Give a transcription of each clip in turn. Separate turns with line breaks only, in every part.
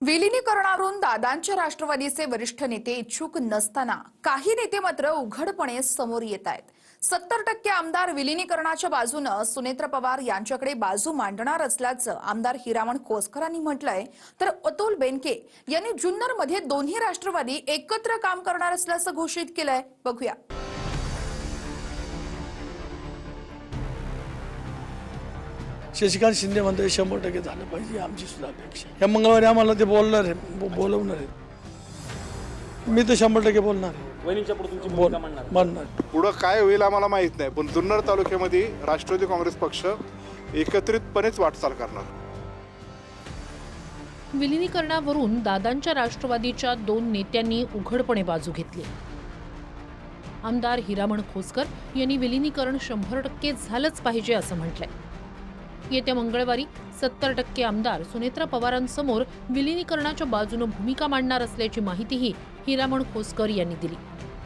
विलिनीकरणावरून दादांच्या राष्ट्रवादीचे वरिष्ठ नेते इच्छुक नसताना काही नेते मात्र उघडपणे समोर येत आहेत। 70% आमदार विलिनीकरणाच्या बाजूने सुनेत्र पवार यांच्याकडे बाजू मांडणार असल्याचं आमदार हिरामण खोसकरांनी म्हटलंय, तर अतुल बेनके यांनी जुन्नरमध्ये दोन्ही राष्ट्रवादी एकत्र काम करणार असल्याचं घोषित केलंय। बघूया।
शशिकांत शिंदे म्हणते 100% झालं पाहिजे, आमची सुद्धा अपेक्षा। या मंगळवारी आम्हाला ते बोलणार आहे, बोलवणार आहे। मी तर 100% बोलणार आहे।
वहिनीच्या पुढे तुमची भूमिका
मानणार।
पुढं काय होईल आम्हाला माहित नाही, पण जुन्नर तालुक्यामध्ये राष्ट्रवादी काँग्रेस पक्ष एकत्रितपणेच वाटचाल करणार।
विलिनीकरणावरून दादांच्या राष्ट्रवादीच्या दोन नेत्यांनी उघडपणे बाजू घेतली। आमदार हिरामण खोसकर यांनी विलिनीकरण 100% झालंच पाहिजे असं म्हटलंय। येत्या मंगळवारी 70% आमदार सुनेत्र पवारांसमोर विलिनीकरणाच्या बाजूने भूमिका मांडणार असल्याची माहितीही हिरामण खोसकर यांनी दिली।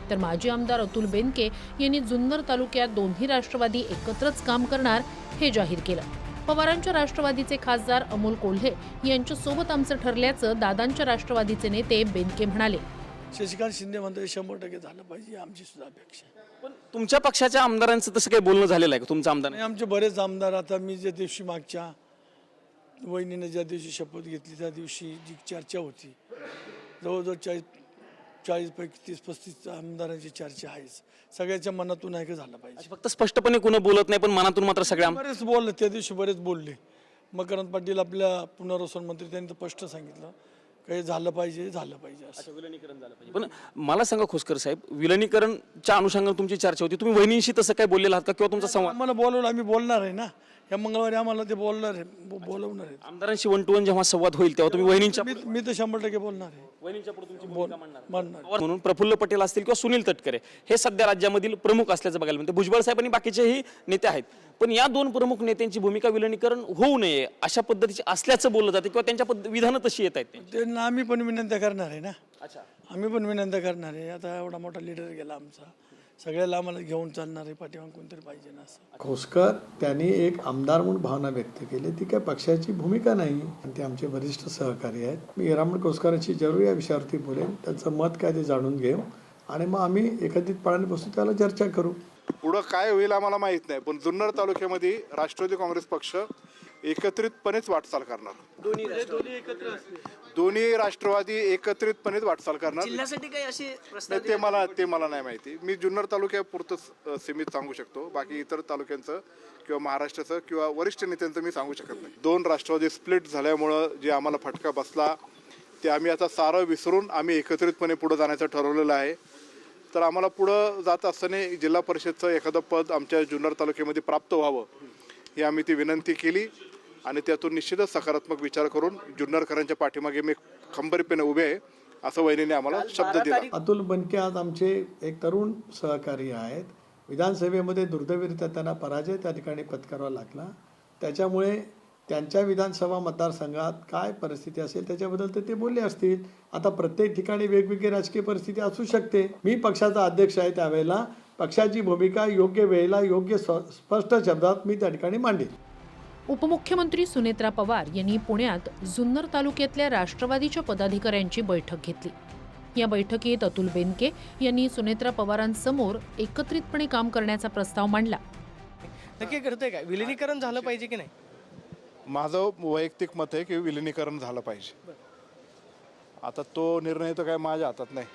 तर माजी आमदार अतुल बेनके यांनी जुन्नर तालुक्यात दोन्ही राष्ट्रवादी एकत्रच काम करणार हे जाहीर केलं। पवारांच्या राष्ट्रवादीचे खासदार अमोल कोल्हे यांच्यासोबत आमचं ठरल्याचं दादांच्या राष्ट्रवादीचे नेते बेनके म्हणाले।
शशिकांत शिंदे म्हणते 100% झालं पाहिजे, आमची सुद्धा अपेक्षा।
पण तुमच्या पक्षाच्या आमदारांचं तसं काही बोलणं झालेलं आहे का तुमच्या आमदार?
आमचे बरेच आमदार, आता मी ज्या दिवशी मागच्या वहिनीने ज्या दिवशी शपथ घेतली त्या दिवशी जी चर्चा होती, जवळजवळ 40 पैकी 30-35 आमदारांची चर्चा आहे। सगळ्याच्या मनातून आहे का झालं पाहिजे।
फक्त स्पष्टपणे कोणी बोलत नाही, पण मनातून मात्र सगळे
बरेच बोलले त्या दिवशी, बरेच बोलले। मकरंद पाटील आपल्या पुनर्वसन मंत्री त्यांनी तर स्पष्ट सांगितलं काही झालं पाहिजे, झालं पाहिजे असं।
विलिनीकरण झालं पाहिजे। पण मला सांगा खोसकर साहेब, विलिनीकरणच्या अनुषंगाने तुमची चर्चा होती, तुम्ही वहिनींशी तसं काय बोललेला आहात का किंवा तुमचा संवाद?
आम्हाला बोलवलं, आम्ही बोलणार आहे ना। या मंगळवारी आम्हाला ते बोलणार आहे, बोलवणार आहे।
आमदारांशी 1 to 1 जेव्हा संवाद होईल तेव्हा तुम्ही वहिनींच्या
मी तर 100% बोलणार आहे।
वहिनींच्या पुढे तुमची भूमिका
मानणार।
म्हणून प्रफुल्ल पटेल असतील किंवा सुनील तटकरे हे सध्या राज्यामधील प्रमुख असल्याचं बघायला मिळतं। भुजबळ साहेब आणि बाकीचेही नेते आहेत, पण या दोन प्रमुख नेत्यांची भूमिका विलिनीकरण होऊ नये अशा पद्धतीची असल्याचं बोललं जाते किंवा त्यांच्या विधानं तशी येत आहेत।
त्यांना आम्ही पण विनंती करणार आहे ना।
अच्छा,
आम्ही पण विनंती करणार आहे। आता एवढा मोठा लीडर गेला आमचा, सगळ्याला आम्हाला घेऊन चालणार आहे, पाठीमागे कोणतरी पाहिजे ना असं।
खोसकर त्यांनी एक आमदार म्हणून भावना व्यक्त केली, ती काय पक्षाची भूमिका नाही, ते आमचे वरिष्ठ सहकारी आहेत। मी हिरामण खोसकरांशी जरूर या विषयावरती बोलेन, त्यांचं मत काय ते जाणून घेऊ आणि मग आम्ही एकत्रितपणे बसून त्याला चर्चा करू।
पुढं काय होईल आम्हाला माहित नाही, पण जुन्नर तालुक्यामध्ये राष्ट्रवादी काँग्रेस पक्ष एकत्रितपणेच वाटचाल करणार। दोन्ही राष्ट्रवादी एकत्रितपणेच वाटचाल करणार।
जिल्ह्यासाठी काही असे
नाही, ते मला नाही माहिती। मी जुन्नर तालुक्यापुरतं सीमित सांगू शकतो, बाकी इतर तालुक्यांचं किंवा महाराष्ट्राचं किंवा वरिष्ठ नेत्यांचं मी सांगू शकत नाही। दोन राष्ट्रवादी स्प्लिट झाल्यामुळं जे आम्हाला फटका बसला ते आम्ही आता सारं विसरून आम्ही एकत्रितपणे पुढे जाण्याचं ठरवलेलं आहे। तर आम्हाला पुढं जात असताना जिल्हा परिषदचं एखादं पद आमच्या जुन्नर तालुक्यामध्ये प्राप्त व्हावं ही आम्ही ती विनंती केली आणि त्यातून निश्चितच सकारात्मक विचार करून जुन्नरकरांच्या पाठीमागे मी खंबीरपणे उभे आहे असं वहिनीने आम्हाला शब्द दिला।
अतुल बेनके आज आमचे एक तरुण सहकारी आहेत। विधानसभेमध्ये दुर्दैवीरित्या त्यांना पराजय त्या ठिकाणी पत्करावा लागला, त्याच्यामुळे त्यांच्या विधानसभा मतदारसंघात काय परिस्थिती असेल त्याच्याबद्दल तर ते बोलले असतील। आता प्रत्येक ठिकाणी वेगवेगळी राजकीय परिस्थिती असू शकते। मी पक्षाचा अध्यक्ष आहे, त्यावेळेला पक्षाची भूमिका योग्य वेळेला योग्य स्पष्ट शब्दात मी त्या ठिकाणी मांडेल।
उपमुख्यमंत्री सुनेत्रा पवार यांनी पुण्यात जुन्नर तालुक्यातल्या राष्ट्रवादीच्या पदाधिकाऱ्यांची बैठक घेतली। या बैठकीत अतुल बेनके यांनी सुनेत्रा पवारांसमोर एकत्रितपणे काम करण्याचा प्रस्ताव मांडला।
नक्की करते काय विलिनीकरण झालं पाहिजे की नाही?
माझं वैयक्तिक मत आहे की विलिनीकरण झालं पाहिजे। आता तो निर्णय तर काय माझ्या हातात नाही,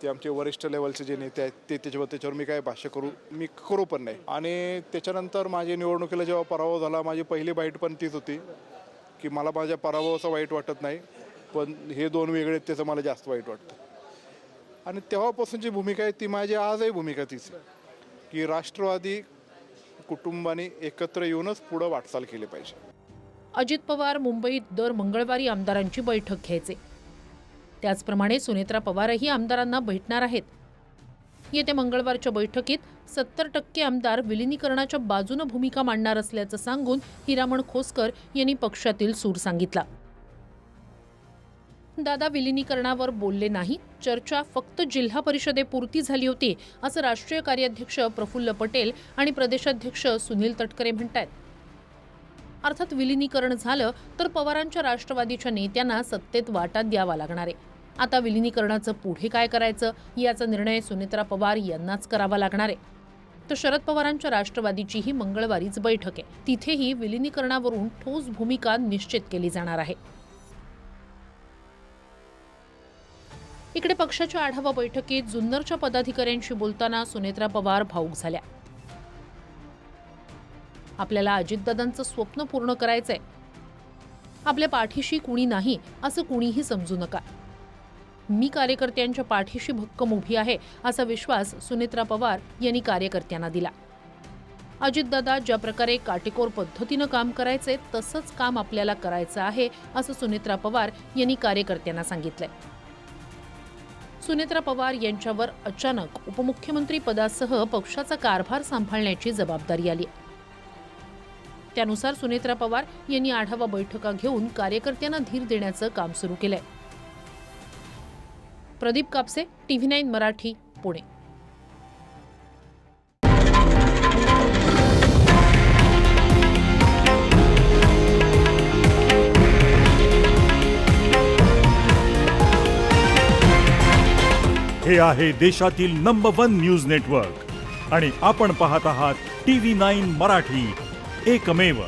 ते आमचे वरिष्ठ लेवलचे जे नेते आहेत त्याच्यावर मी काय भाष्य करू पण नाही। आणि त्याच्यानंतर माझी निवडणुकीला जेव्हा पराभव झाला, माझी पहिली बाईट पण तीच होती की मला माझ्या पराभवाचं वाईट वाटत नाही, पण हे दोन वेगळे आहेत त्याचं मला जास्त वाईट वाटतं। आणि तेव्हापासूनची भूमिका आहे ती माझी आजही भूमिका तीच आहे की राष्ट्रवादी कुटुंबाने एकत्र येऊनच पुढं वाटचाल केली पाहिजे।
अजित पवार मुंबईत दर मंगळवारी आमदारांची बैठक घ्यायचे, त्याचप्रमाणे सुनेत्रा पवारही आमदारांना भेटणार आहेत। येत्या मंगळवारच्या बैठकीत 70% आमदार विलिनीकरणाच्या बाजूने भूमिका मांडणार असल्याचं सांगून हिरामण खोसकर यांनी पक्षातील सूर सांगितला। दादा विलिनीकरणावर बोलले नाही, चर्चा फक्त जिल्हा परिषदेपुरती झाली होती असं राष्ट्रीय कार्याध्यक्ष प्रफुल्ल पटेल आणि प्रदेशाध्यक्ष सुनील तटकरे म्हणतात। अर्थात विलिनीकरण झालं तर पवारांच्या राष्ट्रवादीच्या नेत्यांना सत्तेत वाटा द्यावा लागणार आहे. आता विलिनीकरणाचं पुढे काय करायचं याचा निर्णय सुनेत्रा पवार यांनाच करावा लागणार आहे. तर शरद पवारांच्या राष्ट्रवादीची ही मंगळवारीच बैठक आहे. तिथेही विलिनीकरणावरून ठोस भूमिका निश्चित केली जाणार आहे. इकडे पक्षाच्या आढावा बैठकीत जुन्नरच्या पदाधिकाऱ्यांशी बोलताना सुनेत्रा पवार भावूक झाल्या. आपल्याला अजितदादांचं स्वप्न पूर्ण करायचंय. आपल्या पाठीशी कुणी नाही असं कुणीही समजू नका. मी कार्यकर्त्यांच्या पाठीशी भक्कम उभी आहे असा विश्वास सुनेत्रा पवार यांनी कार्यकर्त्यांना दिला. अजितदादा ज्या प्रकारे काटेकोर पद्धतीनं काम करायचे तसंच काम आपल्याला करायचं आहे असं सुनेत्रा पवार यांनी कार्यकर्त्यांना सांगितलंय. सुनेत्रा पवार यांच्यावर अचानक उपमुख्यमंत्री पदासह पक्षाचा कारभार सांभाळण्याची जबाबदारी आली. त्यानुसार सुनेत्रा पवार यांनी आढावा बैठका घेऊन कार्यकर्त्यांना धीर देण्याचं काम सुरू केलंय. प्रदीप कापसे, TV9 मराठी, पुणे.
हे आहे देशातील नंबर 1 न्यूज नेटवर्क आणि आपण पाहत आहात TV9 मराठी, एकमेव.